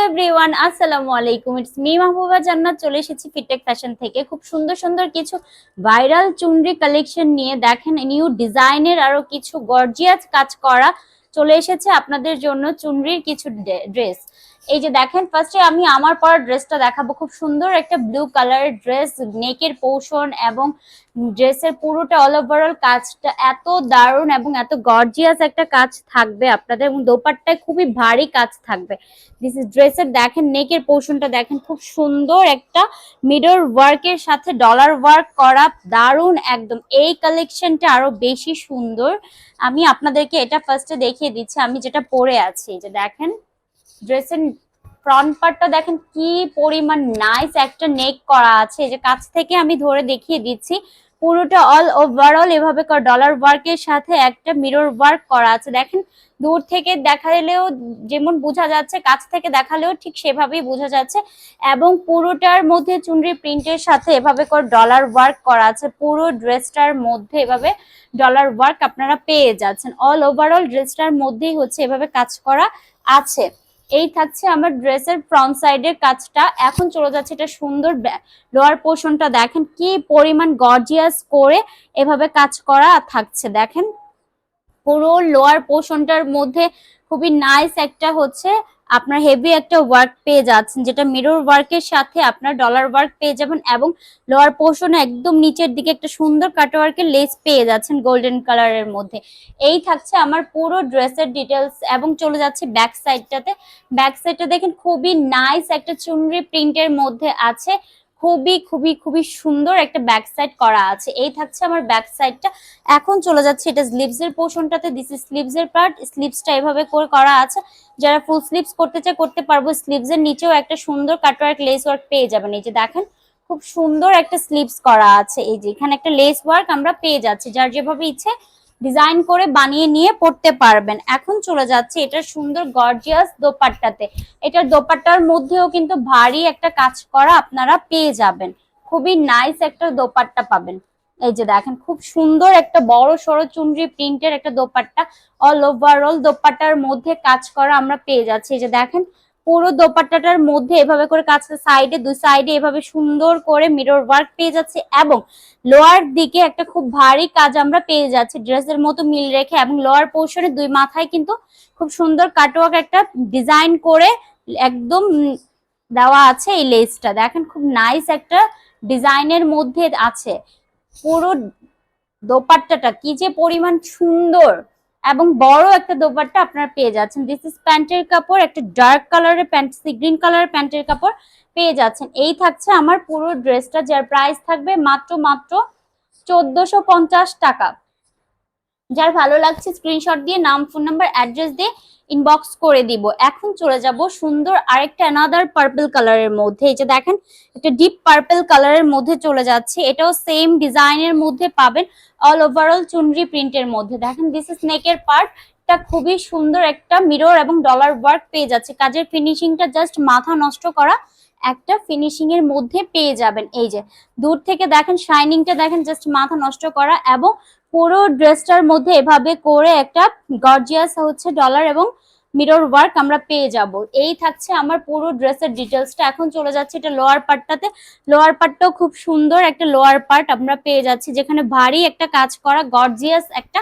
Everyone, আসসালামু আলাইকুম। It's me Mahbuba জান্নাত। চলে এসেছি ফিটটেক ফ্যাশন থেকে খুব সুন্দর সুন্দর কিছু ভাইরাল চুনরি কালেকশন নিয়ে। দেখেন নিউ ডিজাইনের আরো কিছু গর্জিয়াস কাজ করা চলে এসেছে আপনাদের জন্য চুনরির কিছু ড্রেস। এই যে দেখেন, ফার্স্টে আমি আমার পরা ড্রেসটা দেখাবো। খুব সুন্দর একটা ব্লু কালারের ড্রেস, নেকের পোর্শন এবং ড্রেসের পুরোটা অল ওভারঅল কাজটা এত দারুণ এবং এত গর্জিয়াস একটা কাজ থাকবে আপনাদের, এবং দোপাট্টায় খুবই ভারী কাজ থাকবে। দিস ইজ ড্রেসের দেখেন নেকের পোর্শনটা দেখেন, খুব সুন্দর একটা মিডল ওয়ার্কের সাথে ডলার ওয়ার্ক করা, দারুণ একদম। এই কালেকশনটা আরো বেশি সুন্দর। আমি আপনাদেরকে এটা ফার্স্টে দেখিয়ে দিচ্ছি আমি যেটা পরে আছি। এই যে দেখেন ড্রেসের ফ্রন্ট পার্টটা দেখেন কি পরিমাণ নাইস একটা নেক করা আছে। এই যে কাছ থেকে আমি ধরে দেখিয়ে দিচ্ছি, পুরোটা অল ওভারঅল এভাবে ডলার ওয়ার্কের সাথে একটা মিরর ওয়ার্ক করা আছে। দেখেন দূর থেকে দেখালেও যেমন বোঝা যাচ্ছে, কাছ থেকে দেখালেও ঠিক সেভাবেই বোঝা যাচ্ছে। এবং পুরোটার মধ্যে চুনরি প্রিন্টের সাথে এভাবে করে ডলার ওয়ার্ক করা আছে। পুরো ড্রেসটার মধ্যে এভাবে ডলার ওয়ার্ক আপনারা পেয়ে যাচ্ছেন। অল ওভারঅল ড্রেসটার মধ্যেই হচ্ছে এভাবে কাজ করা আছে। এই থাকছে আমার ড্রেসের ফ্রন্ট সাইডের কাজটা। এখন চলে যাচ্ছে এটা সুন্দর লোয়ার পোর্শনটা দেখেন কি পরিমাণ গর্জিয়াস করে এভাবে কাজ করা থাকছে। দেখেন পুরো লোয়ার পোর্শনটার মধ্যে খুবই নাইস একটা হচ্ছে আপনার হেভি একটা ওয়ার্ক পেয়ে যাচ্ছেন, যেটা মিরর ওয়ার্কের সাথে আপনার ডলার ওয়ার্ক পেয়ে যাবেন। এবং লোয়ার পোর্শনে একদম নিচের দিকে একটা সুন্দর কাটওয়ার্কের লেস পেয়ে যাচ্ছেন গোল্ডেন কালারের মধ্যে। এই থাকছে আমার পুরো ড্রেসের ডিটেলস। এবং চলে যাচ্ছে ব্যাক সাইডটাতে। ব্যাক সাইডটা দেখেন খুবই নাইস একটা চুনরি প্রিন্টের মধ্যে আছে। খুবই খুবই খুবই সুন্দর একটা ব্যাক সাইড করা আছে। এই থাকছে আমার ব্যাক সাইডটা। এখন চলে যাচ্ছে এটা স্লিভস এর পোর্শনটাতে। দিস ইজ স্লিভস এর পার্ট। স্লিভসটা এভাবে করে করা আছে। যারা ফুল স্লিভস করতে চায় করতে পারবো। স্লিভস এর নিচেও একটা সুন্দর কাটওয়ার্ক লেস ওয়ার্ক পেয়ে যাবেন। এই যে দেখেন খুব সুন্দর একটা স্লিভস করা আছে। এই যে এখানে একটা লেস ওয়ার্ক আমরা পেয়ে যাচ্ছি, যার যেভাবে ইচ্ছে ডিজাইন করে বানিয়ে নিয়ে পড়তে পারবেন। এখন চলে যাচ্ছে এটার সুন্দর গর্জিয়াস দোপাট্টাতে। এটার দোপাট্টার মধ্যেও কিন্তু ভারী একটা কাজ করা আপনারা পেয়ে যাবেন। খুবই নাইস একটা দোপাট্টা পাবেন। এই যে দেখেন খুব সুন্দর একটা বড় সড়ো চুনরি প্রিন্টের একটা দোপাট্টা। অল ওভারঅল দোপাট্টার মধ্যে কাজ করা আমরা পেয়ে যাচ্ছি। এই যে দেখেন পুরো দোপাট্টাটার মধ্যে এভাবে করে কাজ, সাইডে দুই সাইডে এভাবে সুন্দর করে মিরর ওয়ার্ক পেয়ে যাচ্ছে। এবং লোয়ার দিকে একটা খুব ভারী কাজ আমরা পেয়ে যাচ্ছি ড্রেসের মতো মিল রেখে। এবং লোয়ার পোর্শনে দুই মাথায় কিন্তু খুব সুন্দর কাটওয়ার্ক একটা ডিজাইন করে একদম দেওয়া আছে। এই লেসটা দেখেন খুব নাইস একটা ডিজাইনের মধ্যে আছে। পুরো দোপাট্টাটা কি যে পরিমাণ সুন্দর এবং বড় একটা দোপাট্টা আপনারা পেয়ে যাচ্ছেন। দিস ইজ প্যান্টের কাপড়, একটা ডার্ক কালারের প্যান্ট, সি গ্রিন কালারের প্যান্টের কাপড় পেয়ে যাচ্ছেন। এই থাকছে আমার পুরো ড্রেসটা, যার প্রাইস থাকবে মাত্র 1450 টাকা। যার ভালো লাগছে স্ক্রিনশট দিয়ে নাম, ফোন নাম্বার, অ্যাড্রেস দিয়ে ইনবক্স করে দিব। এখন চলে যাব সুন্দর আরেকটা অ্যানাদার পার্পল কালারের মধ্যে। এই যে দেখেন একটা ডিপ পার্পল কালারের মধ্যে চলে যাচ্ছে। এটাও সেম ডিজাইনের মধ্যে পাবেন, অল ওভারঅল চুনরি প্রিন্টের মধ্যে। দেখেন দিস ইজ নেকের পার্ট। খুবই সুন্দর একটা মিরর এবং ডলার ওয়ার্ক পেয়ে যাচ্ছে। কাজের ফিনিশিংটা জাস্ট মাথা নষ্ট করা একটা ফিনিশিং এর মধ্যে পেয়ে যাবেন। এই যে দূর থেকে দেখেন শাইনিংটা দেখেন, জাস্ট মাথা নষ্ট করা। এবং পুরো ড্রেসটার মধ্যে এভাবে করে একটা গর্জিয়াস হচ্ছে ডলার এবং মিরর ওয়ার্ক আমরা পেয়ে যাব। এই থাকছে আমার পুরো ড্রেসের ডিটেলসটা। এখন চলে যাচ্ছে এটা লোয়ার পার্টটাতে। লোয়ার পার্টটাও খুব সুন্দর একটা লোয়ার পার্ট আমরা পেয়ে যাচ্ছি, যেখানে ভারী একটা কাজ করা গর্জিয়াস একটা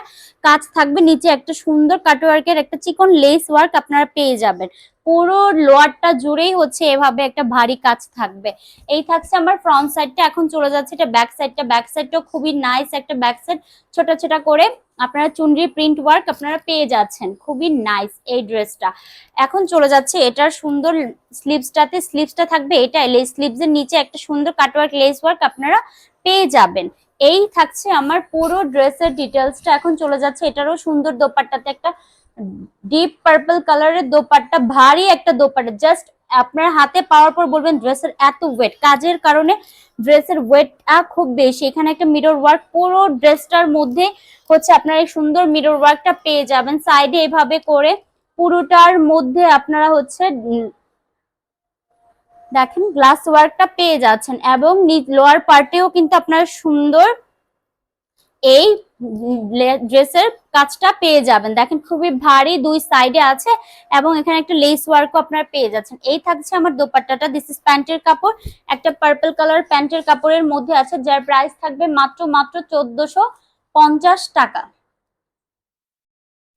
কাজ থাকবে। নিচে একটা সুন্দর কাটওয়ার্কের একটা চিকন লেস ওয়ার্ক আপনারা পেয়ে যাবেন। পুরো লোয়ারটা জুড়েই হচ্ছে এভাবে একটা ভারী কাজ থাকবে। এই থাকছে আমার ফ্রন্ট সাইডটা। এখন চলে যাচ্ছে এটা ব্যাক সাইডটা। ব্যাক সাইডটাও খুবই নাইস একটা ব্যাক সাইড, ছোট ছোট করে আপনারা চুনরি প্রিন্ট ওয়ার্ক আপনারা পেয়ে যাচ্ছেন। খুবই নাইস এই ড্রেসটা। এখন চলে যাচ্ছে এটার সুন্দর স্লিভসটাতে। স্লিভসটা থাকবে এটা, স্লিভস এর নিচে একটা সুন্দর কাটওয়ার্ক লেস ওয়ার্ক আপনারা পেয়ে যাবেন। এই থাকছে আমার পুরো ড্রেসের ডিটেলসটা। এখন চলে যাচ্ছে এটারও সুন্দর দোপাট্টাতে, একটা ডিপ পার্পল কালারের দোপাট্টা, ভারী একটা দোপাট্টা। জাস্ট আপনার হাতে পাওয়ার পর বলবেন ড্রেসের এত ওয়েট, কাজের কারণে ড্রেসের ওয়েটটা খুব বেশি। এখানে একটা মিরর ওয়ার্ক পুরো ড্রেসটার মধ্যে হচ্ছে আপনারা এই সুন্দর মিরর ওয়ার্কটা পেয়ে যাবেন। সাইডে এভাবে করে পুরোটার মধ্যে আপনারা হচ্ছে দেখেন গ্লাস ওয়ার্কটা পেয়ে যাচ্ছেন। এবং লোয়ার পার্টেও কিন্তু আপনারা সুন্দর এই ড্রেসের কাজটা পেয়ে যাবেন। দেখেন খুবই ভারী, দুই সাইডে আছে এবং এখানে একটা লেস ওয়ার্কও আপনারা পেয়ে যাচ্ছেন। এই থাকছে আমার দোপাট্টাটা। দিস ইজ প্যান্টের কাপড়, একটা পার্পল কালার প্যান্টের কাপড়ের মধ্যে আছে, যার প্রাইস থাকবে মাত্র 1450 টাকা।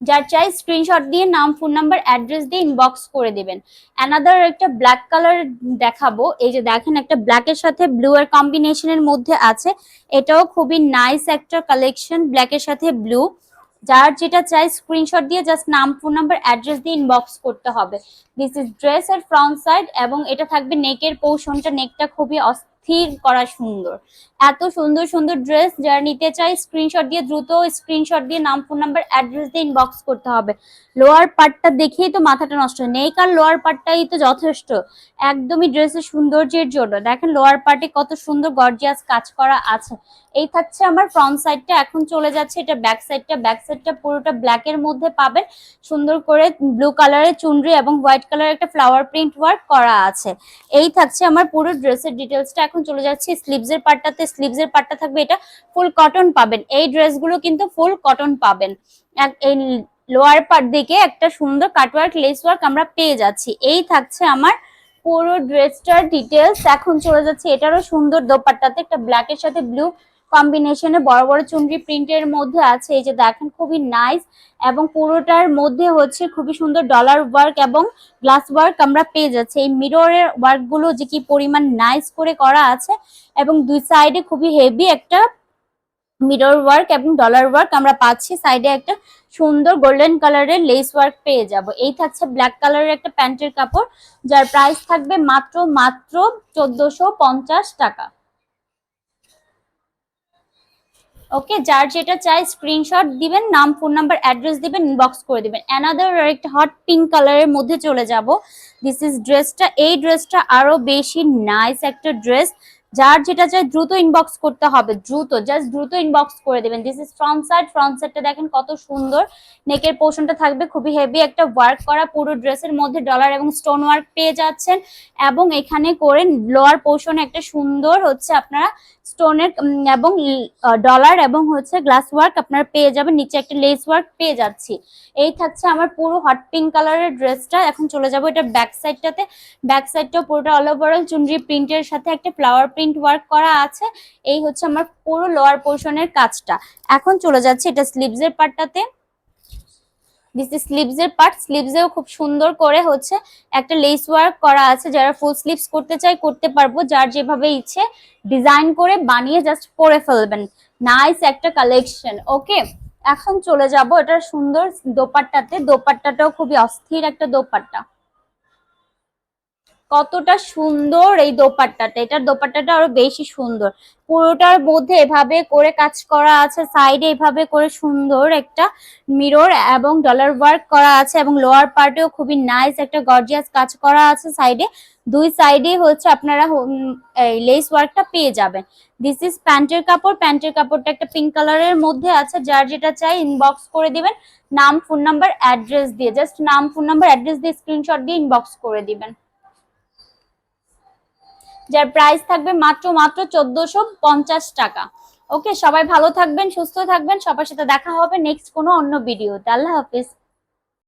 যার চাই স্ক্রিনশট দিয়ে নাম, ফোন নাম্বার, অ্যাড্রেস দিয়ে ইনবক্স করে দিবেন। অ্যানাদার একটা ব্ল্যাক কালার দেখাবো। এই যে দেখেন একটা ব্ল্যাকের সাথে ব্লু এর কম্বিনেশনের মধ্যে আছে, এটাও খুবই নাইস একটা কালেকশন, ব্ল্যাকের সাথে ব্লু। যার যেটা চাই স্ক্রিনশট দিয়ে জাস্ট নাম, ফোন নাম্বার, অ্যাড্রেস দিয়ে ইনবক্স করতে হবে। দিস ইজ ড্রেস এর ফ্রন্ট সাইড এবং এটা থাকবে নেকের পোর্শনটা, নেকটা খুবই অস্থির করা সুন্দর। এত সুন্দর সুন্দর ড্রেস যারা নিতে চাই স্ক্রিনশট দিয়ে দ্রুত স্ক্রিনশট দিয়ে নাম, ফোন নাম্বার, অ্যাড্রেস দিয়ে ইনবক্স করতে হবে। লোয়ার পার্টটা দেখেই তো মাথাটা নষ্ট, নেক আর লোয়ার পার্টটাই তো যথেষ্ট একদমই ড্রেসের সৌন্দর্যের জন্য। দেখেন লোয়ার পার্টে কত সুন্দর গর্জিয়াস কাজ করা আছে। এই থাকছে আমার ফ্রন্ট সাইডটা। এখন চলে যাচ্ছে এটা ব্যাক সাইডটা। ব্যাক সাইডটা পুরোটা ব্ল্যাক এর মধ্যে পাবেন, সুন্দর করে ব্লু কালারের চুনরি এবং হোয়াইট কালারের একটা ফ্লাওয়ার প্রিন্ট ওয়ার্ক করা আছে। এই থাকছে আমার পুরো ড্রেসের ডিটেলসটা। এখন চলে যাচ্ছে স্লিভসের পার্টটাতে। স্লিভসের পার্টটা থাকবে এটা ফুল কটন পাবেন, এই ড্রেসগুলো কিন্তু ফুল কটন পাবেন। এই লোয়ার পার্ট দিকে একটা সুন্দর কাটওয়ার্ক লেস ওয়ার্ক আমরা পেয়ে যাচ্ছি। এই থাকছে আমার পুরো ড্রেসটার ডিটেলস। এখন চলে যাচ্ছে এটারও সুন্দর দোপাট্টাতে, একটা ব্ল্যাকের সাথে ব্লু কম্বিনেশনে বড় বড় চুনরি প্রিন্টের মধ্যে আছে। এই যে দেখেন খুবই নাইস এবং পুরোটার মধ্যে হচ্ছে খুবই সুন্দর ডলার ওয়ার্ক এবং গ্লাস ওয়ার্ক আমরা পেয়ে যাচ্ছি। এই মিররের ওয়ার্ক গুলো যে কি পরিমাণ নাইস করে করা আছে এবং দুই সাইডে খুবই হেভি একটা মিরর ওয়ার্ক এবং ডলার ওয়ার্ক আমরা পাচ্ছি। সাইডে একটা সুন্দর গোল্ডেন কালারের লেস ওয়ার্ক পেয়ে যাব। এই থাকছে ব্ল্যাক কালারের একটা প্যান্টের কাপড়, যার প্রাইস থাকবে মাত্র 1450 টাকা। ওকে, যার যেটা চাই স্ক্রিনশট দিবেন, নাম, ফোন নাম্বার, অ্যাড্রেস দিবেন, ইনবক্স করে দিবেন। অ্যানাদার একটা হট পিঙ্ক কালারের মধ্যে চলে যাব। দিস ইজ ড্রেসটা। এই ড্রেসটা আরো বেশি নাইস একটা ড্রেস, যার যেটা চাই দ্রুত ইনবক্স করতে হবে, দ্রুত জাস্ট দ্রুত ইনবক্স করে দিবেন। This is front side. Front সাইডটা দেখেন কত সুন্দর, নেকের পোর্শনটা থাকবে খুবই হেভি একটা ওয়ার্ক করা, পুরো ড্রেসের মধ্যে ডলার এবং স্টোন ওয়ার্ক পেয়ে যাচ্ছেন এবং এখানে করে লোয়ার পোর্শনে একটা সুন্দর হচ্ছে আপনারা স্টোনের এবং ডলার এবং হচ্ছে গ্লাস ওয়ার্ক আপনারা পেয়ে যাবেন, নিচে একটা লেস ওয়ার্ক পেয়ে যাচ্ছি। এই থাকছে আমার পুরো হট পিঙ্ক কালারের ড্রেসটা। এখন চলে যাবো এটা ব্যাক সাইডটাতে। ব্যাক সাইডটা পুরোটা অল ওভারঅল চুনরি প্রিন্টের সাথে একটা ফ্লাওয়ার প্রিন্ট ওয়ার্ক করা আছে। এই হচ্ছে আমার পুরো লোয়ার পোর্শনের কাজটা। এখন চলে যাচ্ছে এটা স্লিভসের পার্টটাতে। দিস ইজ স্লিভসের পার্ট। স্লিভসেও খুব সুন্দর করে হচ্ছে একটা লেস ওয়ার্ক করা আছে। যারা ফুল স্লিভস করতে চাই করতে পারবো, যার যেভাবে ইচ্ছে ডিজাইন করে বানিয়ে জাস্ট পরে ফেলবেন। নাইস একটা কালেকশন। ওকে, এখন চলে যাব এটা সুন্দর দোপাট্টাতে। দোপাট্টাটাও খুবই অস্থির একটা দোপাট্টা, কতটা সুন্দর এই দোপাট্টাটা। এটার দোপাট্টাটা আরো বেশি সুন্দর, পুরোটার মধ্যে এভাবে করে কাজ করা আছে, সাইডে এভাবে করে সুন্দর একটা মিরর এবং ডলার ওয়ার্ক করা আছে এবং লোয়ার পার্টেও খুবই নাইস একটা গর্জিয়াস কাজ করা আছে। সাইডে দুই সাইডে হচ্ছে আপনারা এই লেস ওয়ার্কটা পেয়ে যাবেন। দিস ইজ প্যান্টের কাপড়। প্যান্টের কাপড়টা একটা পিঙ্ক কালারের মধ্যে আছে, যার যেটা চাই ইনবক্স করে দিবেন নাম, ফোন নাম্বার, অ্যাড্রেস দিয়ে। জাস্ট নাম, ফোন নাম্বার, অ্যাড্রেস দিয়ে স্ক্রিনশট দিয়ে ইনবক্স করে দিবেন। যার প্রাইস থাকবে মাত্র 1450 টাকা। ওকে, সবাই ভালো থাকবেন, সুস্থ থাকবেন, সবার সাথে দেখা হবে নেক্সট কোনো অন্য ভিডিওতে। আল্লাহ হাফিজ।